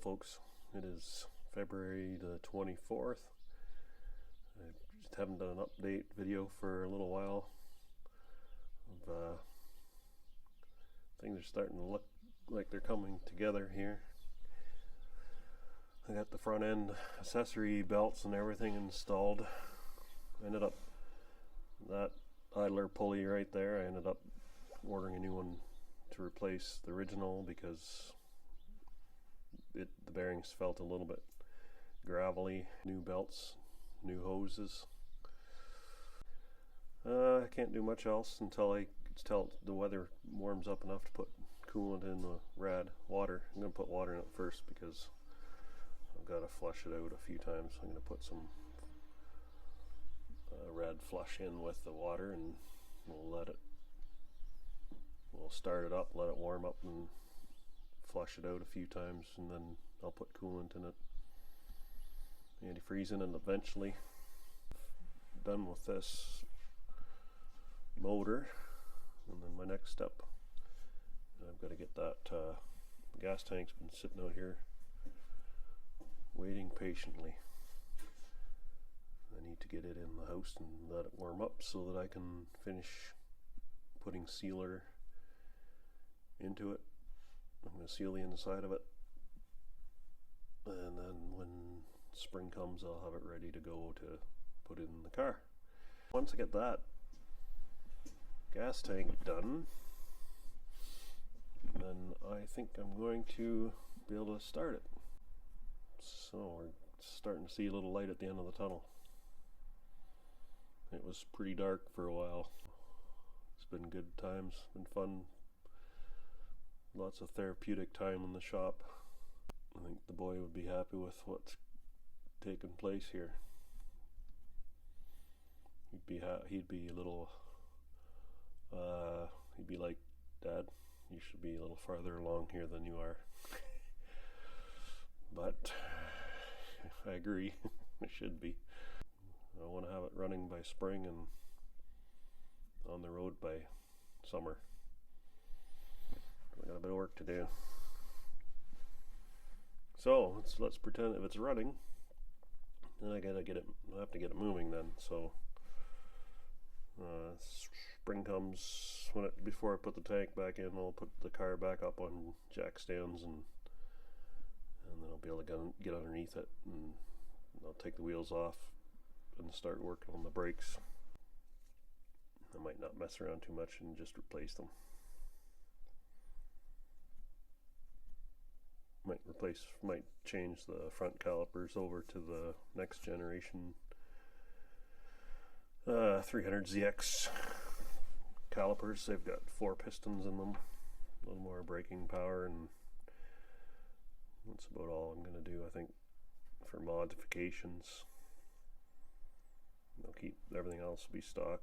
folks, it is February the 24th. I just haven't done an update video for a little while. Things are starting to look like they're coming together here. I got the front end accessory belts and everything installed. I ended up, that idler pulley right there, I ended up ordering a new one to replace the original because the bearings felt a little bit gravelly. New belts, new hoses. I can't do much else until the weather warms up enough to put coolant in the rad water. I'm going to put water in it first because I've got to flush it out a few times. I'm going to put some rad flush in with the water, and we'll start it up, let it warm up, and flush it out a few times, and then I'll put coolant in it, antifreeze in it eventually. Done with this motor, and then my next step, I've got to get that gas tank's been sitting out here waiting patiently. I need to get it in the house and let it warm up so that I can finish putting sealer into it. I'm going to seal the inside of it, and then when spring comes I'll have it ready to go to put in the car. Once I get that gas tank done, then I think I'm going to be able to start it. So we're starting to see a little light at the end of the tunnel. It was pretty dark for a while. It's been good times, been fun. Lots of therapeutic time in the shop. I think the boy would be happy with what's taken place here. He'd be a little, he'd be like, "Dad, you should be a little farther along here than you are." But I agree, I should be. I want to have it running by spring and on the road by summer. I got a bit of work to do. So let's pretend if it's running, then I have to get it moving then. So spring comes before I put the tank back in, I'll put the car back up on jack stands, and then I'll be able to get underneath it, and I'll take the wheels off and start working on the brakes. I might not mess around too much and just replace them. Might change the front calipers over to the next generation 300ZX calipers. They've got 4 pistons in them, a little more braking power, and that's about all I'm going to do, I think, for modifications. I'll keep everything else will be stock.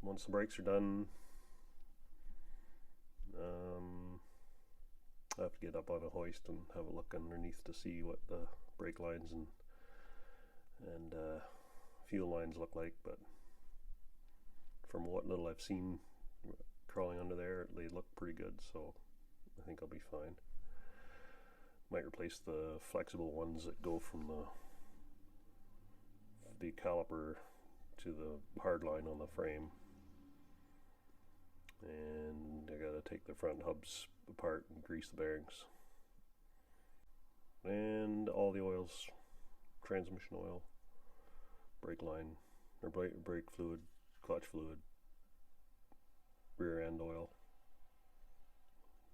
Once the brakes are done, I have to get up on a hoist and have a look underneath to see what the brake lines and fuel lines look like, but from what little I've seen crawling under there, they look pretty good, so I think I'll be fine. Might replace the flexible ones that go from the caliper to the hard line on the frame, and I gotta take the front hubs apart and grease the bearings, and all the oils, transmission oil, brake line or brake fluid, clutch fluid, rear end oil.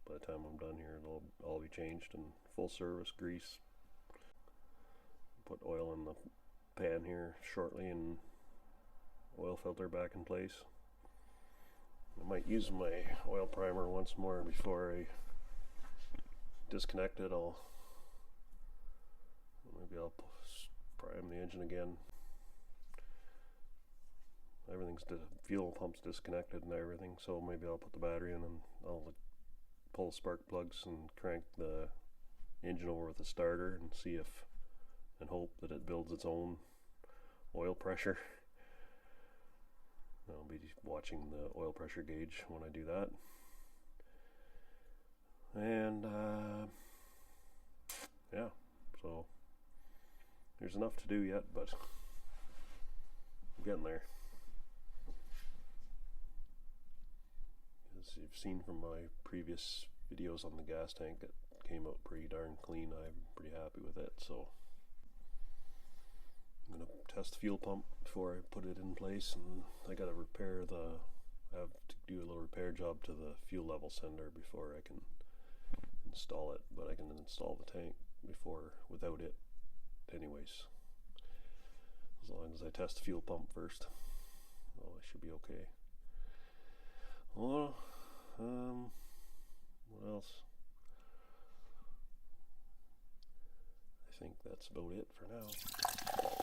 By the time I'm done here, it'll all be changed and full service grease. Put oil in the pan here shortly and oil filter back in place. I might use my oil primer once more before I disconnect it. Maybe I'll prime the engine again. The fuel pump's disconnected and everything, so maybe I'll put the battery in and I'll pull the spark plugs and crank the engine over with a starter and and hope that it builds its own oil pressure. I'll be watching the oil pressure gauge when I do that. And yeah, so there's enough to do yet, but I'm getting there. As you've seen from my previous videos on the gas tank, it came out pretty darn clean. I'm pretty happy with it, so I'm gonna test the fuel pump before I put it in place, and I gotta I have to do a little repair job to the fuel level sender before I can install it, but I can install the tank without it anyways, as long as I test the fuel pump first. Well, I should be okay. Well, what else? I think that's about it for now.